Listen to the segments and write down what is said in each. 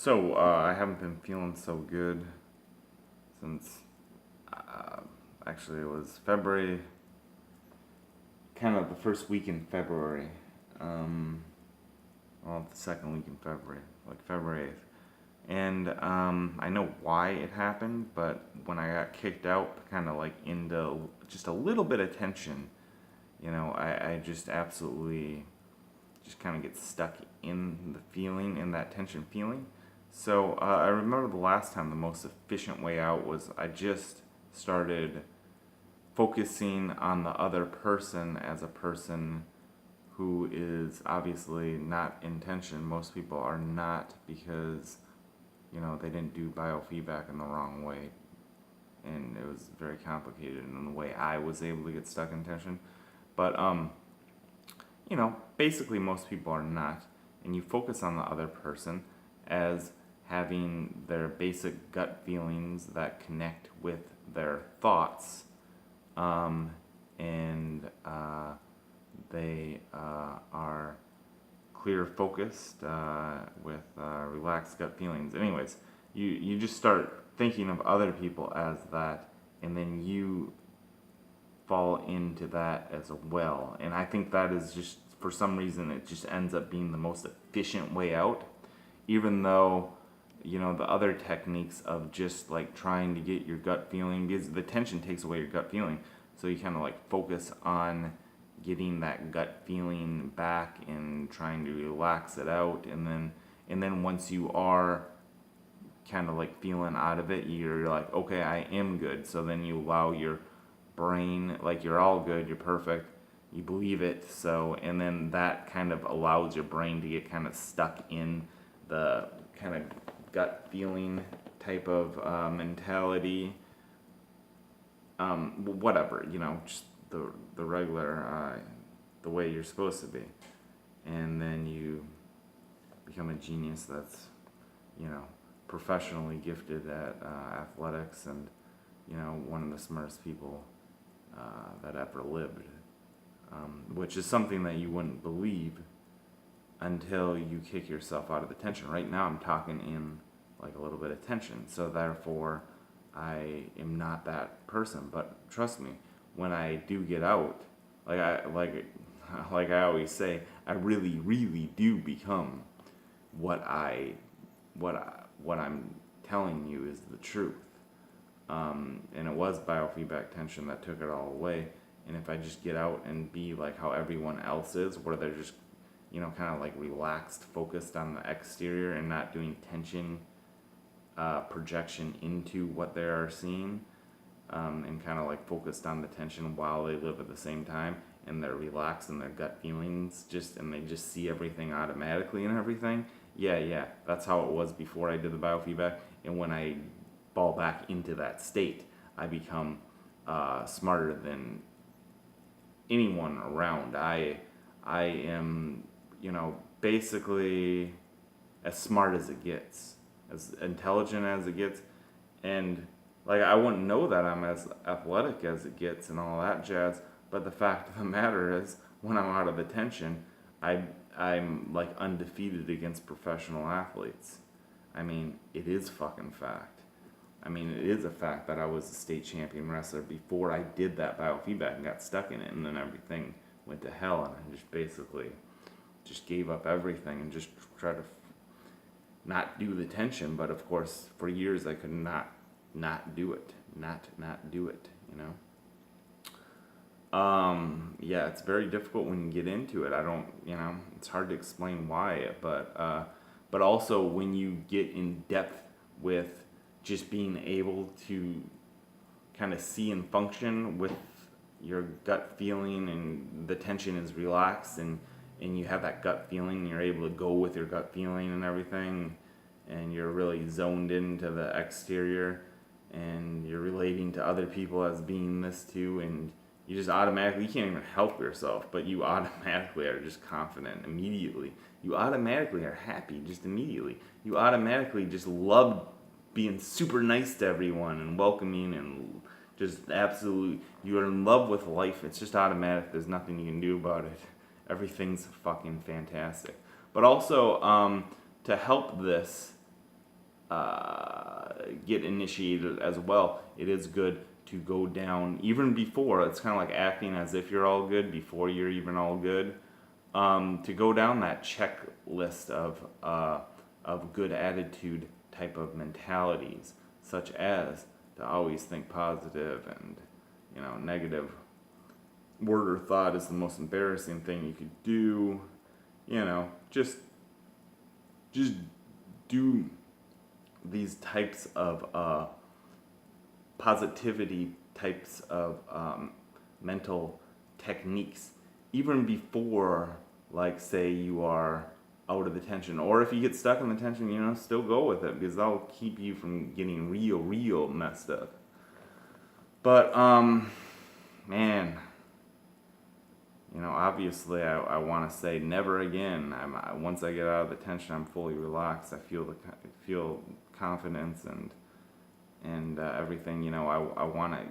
I haven't been feeling so good since, actually it was February, kind of the first week in February. Um, the second week in February, like February 8th. And I know why it happened, but when I got kicked out, kind of like into just a little bit of tension, I just absolutely just kind of get stuck in the feeling, in that tension feeling. So I remember the last time the most efficient way out was I just started focusing on the other person as a person who is obviously not in tension. Most people are not because, they didn't do biofeedback in the wrong way. And it was very complicated in the way I was able to get stuck in tension. But, basically most people are not. And you focus on the other person as having their basic gut feelings that connect with their thoughts. And they are clear focused with relaxed gut feelings. Anyways, you just start thinking of other people as that, and then you fall into that as well. And I think that is just, for some reason, it just ends up being the most efficient way out, even though, the other techniques of just like trying to get your gut feeling, because the tension takes away your gut feeling. So you kind of like focus on getting that gut feeling back and trying to relax it out, and then once you are kind of like feeling out of it, you're like, okay, I am good. So then you allow your brain, like, you're all good, you're perfect, you believe it. So, and then that kind of allows your brain to get kind of stuck in the kind of gut feeling type of mentality. Whatever, just the regular, the way you're supposed to be. And then you become a genius that's, professionally gifted at athletics, and, one of the smartest people that ever lived. Which is something that you wouldn't believe until you kick yourself out of the tension. Right now I'm talking in like a little bit of tension, so therefore I am not that person. But trust me, when I do get out, like I always say, I really, really do become what I'm telling you is the truth. And it was biofeedback tension that took it all away. And if I just get out and be like how everyone else is, where they're just, kind of like relaxed, focused on the exterior and not doing tension projection into what they are seeing, and kind of like focused on the tension while they live at the same time, and they're relaxed and their gut feelings and they just see everything automatically and everything. Yeah, that's how it was before I did the biofeedback. And when I fall back into that state, I become smarter than anyone around. I am, basically as smart as it gets, as intelligent as it gets, and like I wouldn't know that I'm as athletic as it gets and all that jazz. But the fact of the matter is, when I'm out of the tension, I'm like undefeated against professional athletes. I mean, it is fucking fact. I mean, it is a fact that I was a state champion wrestler before I did that biofeedback and got stuck in it, and then everything went to hell, and I just basically just gave up everything and just tried to not do the tension. But of course, for years I could not do it, not do it. Yeah, it's very difficult when you get into it. I don't, it's hard to explain why, but also when you get in depth with just being able to kind of see and function with your gut feeling, and the tension is relaxed, and you have that gut feeling, and you're able to go with your gut feeling and everything, and you're really zoned into the exterior, and you're relating to other people as being this too, and you just automatically, you can't even help yourself, but you automatically are just confident immediately. You automatically are happy just immediately. You automatically just love being super nice to everyone and welcoming, and just absolutely, you're in love with life. It's just automatic. There's nothing you can do about it. Everything's fucking fantastic. But also, to help this, get initiated as well, it is good to go down even before. It's kind of like acting as if you're all good before you're even all good. To go down that checklist of good attitude type of mentalities, such as to always think positive, and negative word or thought is the most embarrassing thing you could do. Just do these types of positivity types of mental techniques even before, like, say you are out of the tension, or if you get stuck in the tension, still go with it, because that'll keep you from getting real messed up. But man, obviously I want to say never again. Once I get out of the tension, I'm fully relaxed. I feel confidence and everything. I want to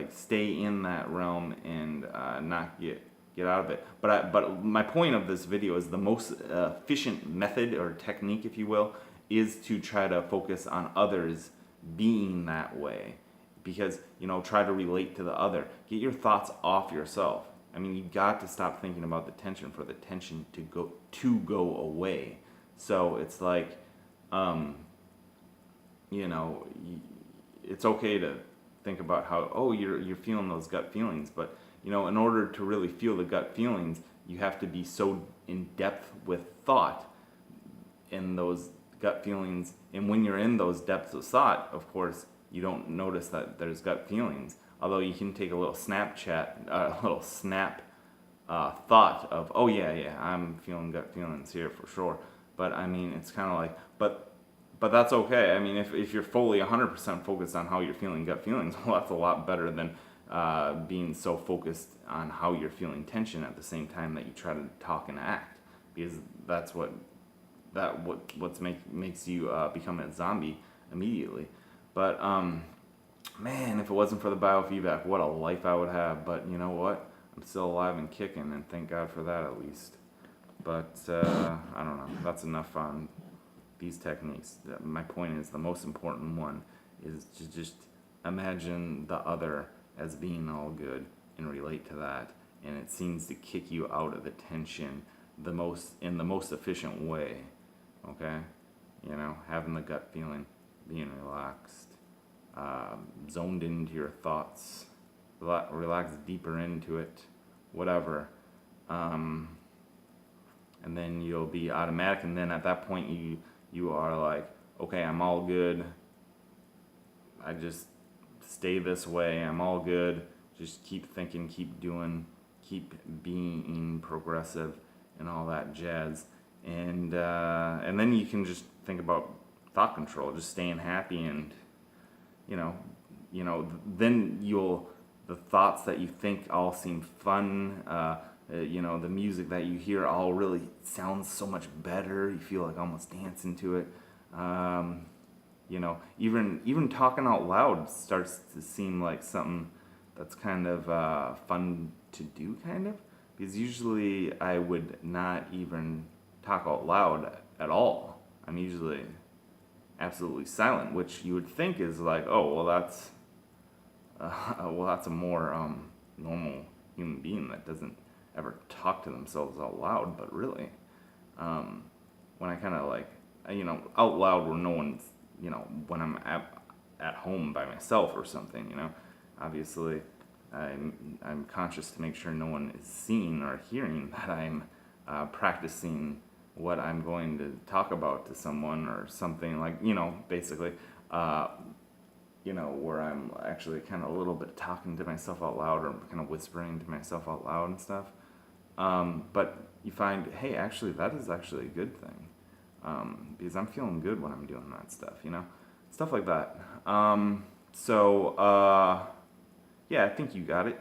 stay in that realm and not get out of it. But my point of this video is the most efficient method or technique, if you will, is to try to focus on others being that way. Because, try to relate to the other. Get your thoughts off yourself. I mean, you got to stop thinking about the tension for the tension to go away. So it's like, it's okay to think about how, you're feeling those gut feelings, but in order to really feel the gut feelings, you have to be so in depth with thought in those gut feelings. And when you're in those depths of thought, of course, you don't notice that there's gut feelings. Although you can take a little snap thought of, I'm feeling gut feelings here for sure. But I mean, it's kind of like, but that's okay. I mean, if you're fully 100% focused on how you're feeling gut feelings, well, that's a lot better than being so focused on how you're feeling tension at the same time that you try to talk and act, because that's what makes you become a zombie immediately. But man, if it wasn't for the biofeedback, what a life I would have. But you know what? I'm still alive and kicking, and thank God for that at least. But I don't know. That's enough on these techniques. My point is, the most important one is to just imagine the other as being all good and relate to that, and it seems to kick you out of the tension in the most efficient way. Okay, having the gut feeling, being relaxed, zoned into your thoughts, relax deeper into it, whatever, and then you'll be automatic, and then at that point you are like, okay, I'm all good, I just stay this way, I'm all good, just keep thinking, keep doing, keep being progressive and all that jazz. And then you can just think about thought control, just staying happy, and then the thoughts that you think all seem fun, the music that you hear all really sounds so much better. You feel like almost dancing to it. Even talking out loud starts to seem like something that's kind of fun to do, kind of, because usually I would not even talk out loud at all. I'm usually absolutely silent, which you would think is like, that's a more normal human being that doesn't ever talk to themselves out loud. But really, when I kind of out loud where no one's, when I'm at home by myself or something, obviously I'm conscious to make sure no one is seeing or hearing that I'm practicing what I'm going to talk about to someone or something, like, basically, where I'm actually kind of a little bit talking to myself out loud, or kind of whispering to myself out loud and stuff. But you find, hey, actually, that is actually a good thing, because I'm feeling good when I'm doing that stuff, stuff like that. I think you got it.